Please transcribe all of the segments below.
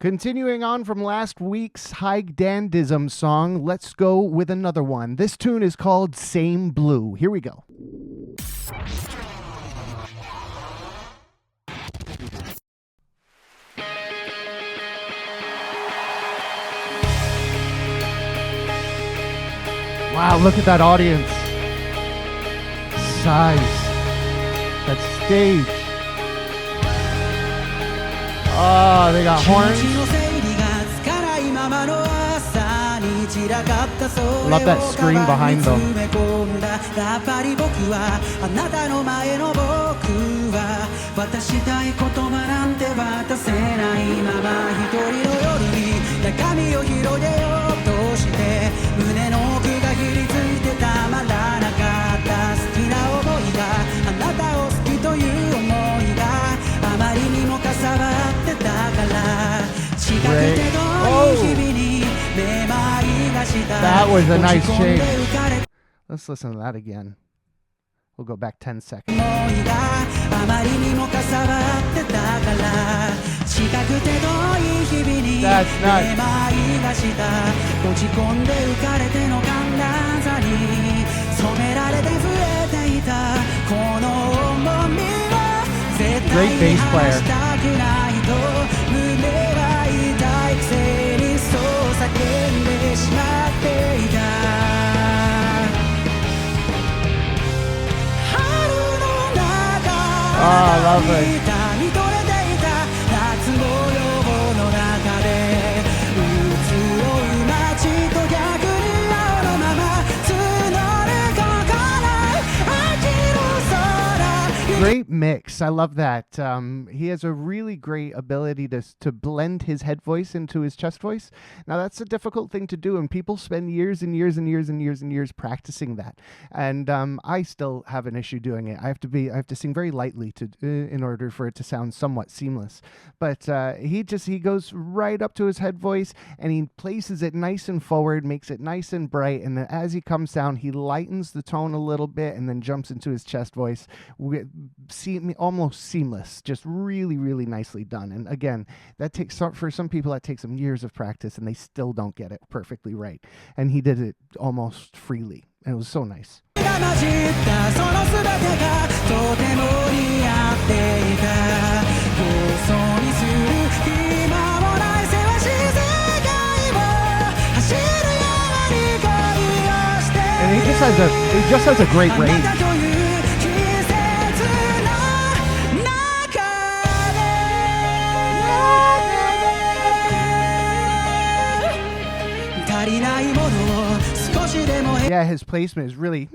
Continuing on from last week's Hige Dandism song, let's go with another one. This tune is called Same Blue. Here we go. Wow, look at that audience. Size. That stage. Oh, they got horns. Love that screen behind them. That was a nice change. Let's listen to that again. We'll go back 10 seconds. That's nuts. Great bass player. Oh, lovely. Great mix. I love that. He has a really great ability to blend his head voice into his chest voice. Now, that's a difficult thing to do, and people spend years and years and years and years and years practicing that. And I still have an issue doing it. I have to sing very lightly in order for it to sound somewhat seamless. But he goes right up to his head voice, and he places it nice and forward, makes it nice and bright. And then as he comes down, he lightens the tone a little bit, and then jumps into his chest voice. Almost seamless, just really, really nicely done. And again, that takes, for some people, that takes some years of practice, and they still don't get it perfectly right. And he did it almost freely, and it was so nice. And he just has a great range. Yeah, his placement is really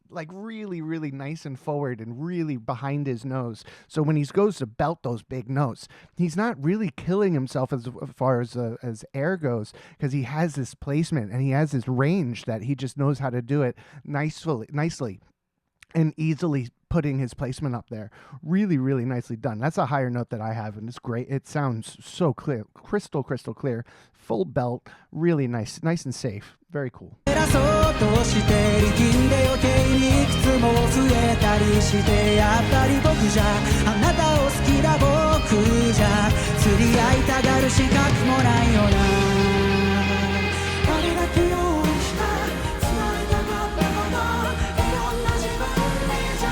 like really, really nice and forward and really behind his nose. So when he goes to belt those big notes, he's not really killing himself as far as air goes, because he has this placement and he has this range that he just knows how to do it nicely and easily putting his placement up there. Really, really nicely done. That's a higher note that I have, and it's great. It sounds so clear, crystal clear, full belt, really nice and safe. Very cool.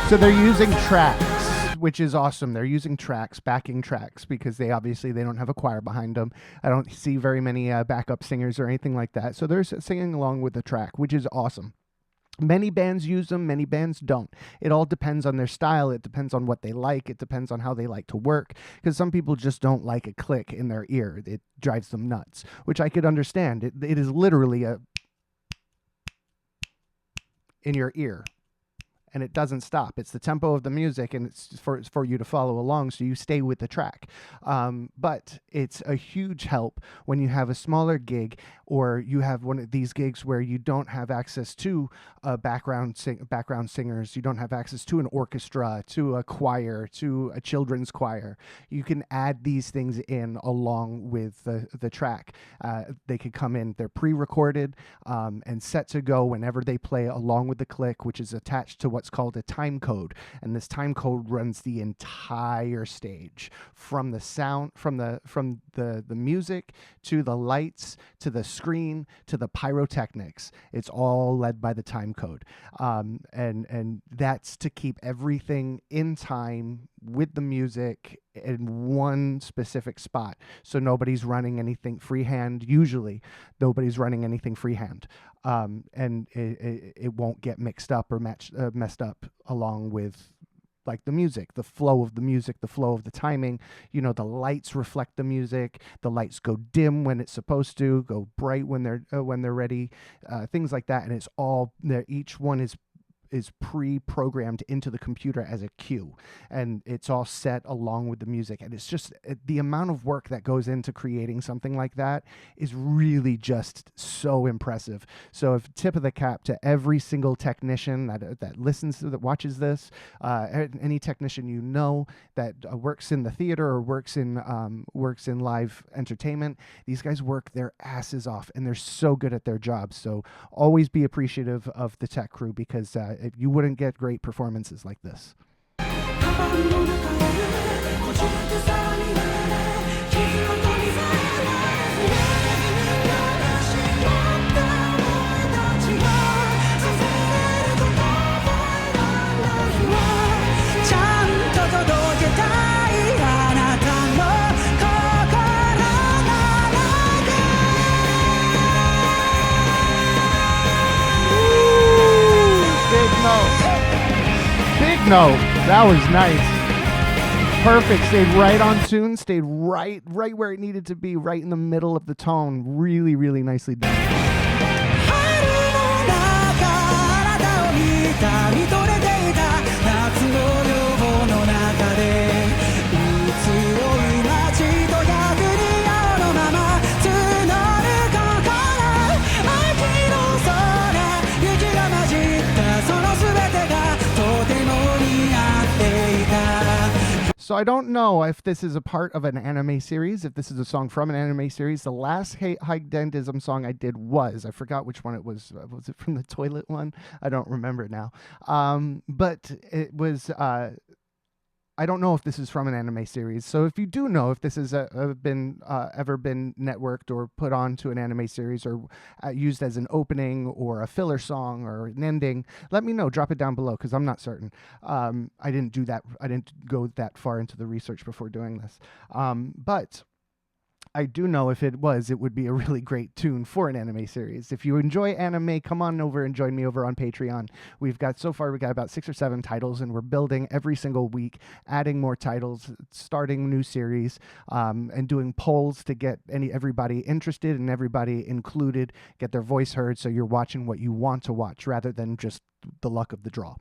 So they're using tracks, which is awesome. They're using tracks, backing tracks, because they don't have a choir behind them. I don't see very many backup singers or anything like that. So they're singing along with the track, which is awesome. Many bands use them, many bands don't. It all depends on their style. It depends on what they like. It depends on how they like to work, because some people just don't like a click in their ear. It drives them nuts, which I could understand. It is literally in your ear. And it doesn't stop. It's the tempo of the music, and it's for you to follow along, so you stay with the track. But it's a huge help when you have a smaller gig, or you have one of these gigs where you don't have access to background singers, you don't have access to an orchestra, to a choir, to a children's choir. You can add these things in along with the track. They could come in, they're pre-recorded and set to go whenever they play along with the click, which is attached to what what's called a time code, and this time code runs the entire stage, from the sound, from the music to the lights to the screen to the pyrotechnics. It's all led by the time code, and that's to keep everything in time with the music in one specific spot, so nobody's running anything freehand. Usually nobody's running anything freehand, and it won't get mixed up or messed up along with like the music, the flow of the music, the flow of the timing. The lights reflect the music. The lights go dim when it's supposed to, go bright when they're ready, things like that. And it's all there. Each one is pre-programmed into the computer as a cue, and it's all set along with the music. And it's just the amount of work that goes into creating something like that is really just so impressive. So if tip of the cap to every single technician that listens to, that watches this, any technician that works in the theater or works in live entertainment. These guys work their asses off, and they're so good at their jobs. So always be appreciative of the tech crew, because you wouldn't get great performances like this. Big note. That was nice. Perfect. Stayed right on tune. Stayed right where it needed to be, right in the middle of the tone. Really, really nicely done. So I don't know if this is a part of an anime series, if this is a song from an anime series. The last Hige Dandism song I did I forgot which one it was. Was it from the toilet one? I don't remember now. But it was, I don't know if this is from an anime series. So if you do know if this has ever been networked or put onto an anime series, or used as an opening or a filler song or an ending, let me know. Drop it down below, because I'm not certain. I didn't do that. I didn't go that far into the research before doing this. But I do know if it would be a really great tune for an anime series. If you enjoy anime, come on over and join me over on Patreon. So far we got about 6 or 7 titles, and we're building every single week, adding more titles, starting new series, and doing polls to get everybody interested and everybody included, get their voice heard, so you're watching what you want to watch rather than just the luck of the draw.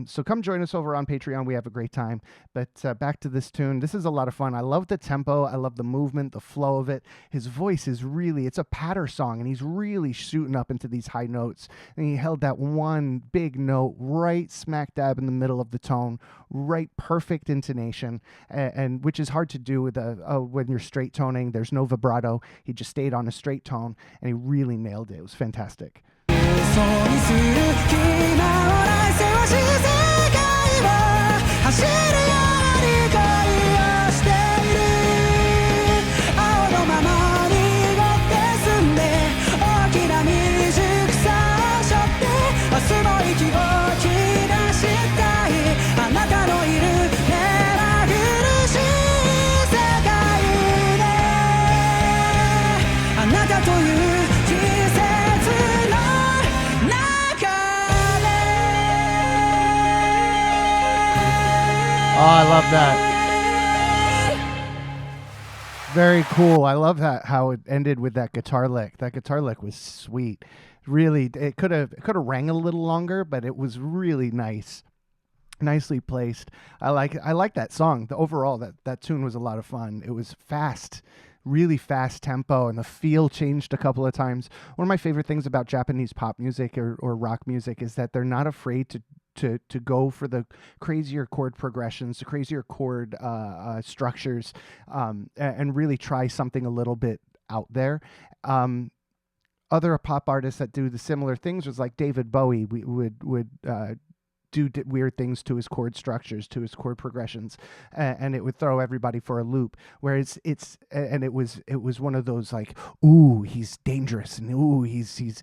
So come join us over on Patreon. We have a great time. But back to this tune. This is a lot of fun. I love the tempo. I love the movement, the flow of it. His voice is really, it's a patter song, and he's really shooting up into these high notes. And he held that one big note right smack dab in the middle of the tone, right perfect intonation, and which is hard to do with when you're straight toning. There's no vibrato. He just stayed on a straight tone, and he really nailed it. It was fantastic. Oh, I love that. Very cool. I love how it ended with that guitar lick. That guitar lick was sweet. Really, it could have rang a little longer, but it was really nice. Nicely placed. I like that song. Overall, that tune was a lot of fun. It was fast. Really fast tempo, and the feel changed a couple of times. One of my favorite things about Japanese pop music or rock music is that they're not afraid to go for the crazier chord progressions, the crazier chord structures, and really try something a little bit out there. Other pop artists that do the similar things was like David Bowie would do weird things to his chord structures, to his chord progressions, and it would throw everybody for a loop. Whereas it was one of those like, ooh, he's dangerous, and ooh, he's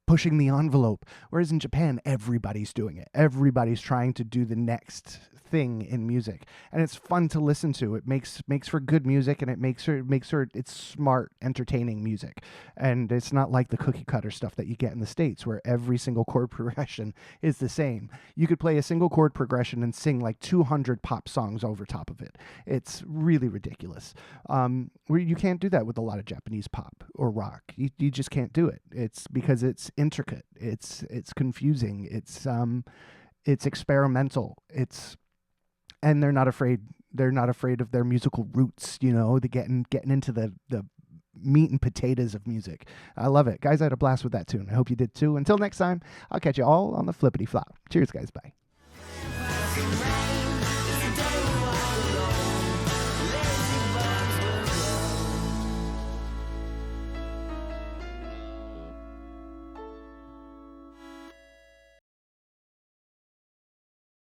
pushing the envelope. Whereas in Japan, everybody's doing it. Everybody's trying to do the next thing in music, and it's fun to listen to. It makes for good music, and it makes her it's smart, entertaining music. And it's not like the cookie cutter stuff that you get in the States, where every single chord progression is the same. You could play a single chord progression and sing like 200 pop songs over top of it. It's really ridiculous. Where you can't do that with a lot of Japanese pop or rock. You just can't do it. It's because it's intricate. It's confusing. It's experimental. And they're not afraid. They're not afraid of their musical roots. They're getting into the meat and potatoes of music. I love it, guys. I had a blast with that tune. I hope you did too. Until next time, I'll catch you all on the flippity flop. Cheers, guys. Bye.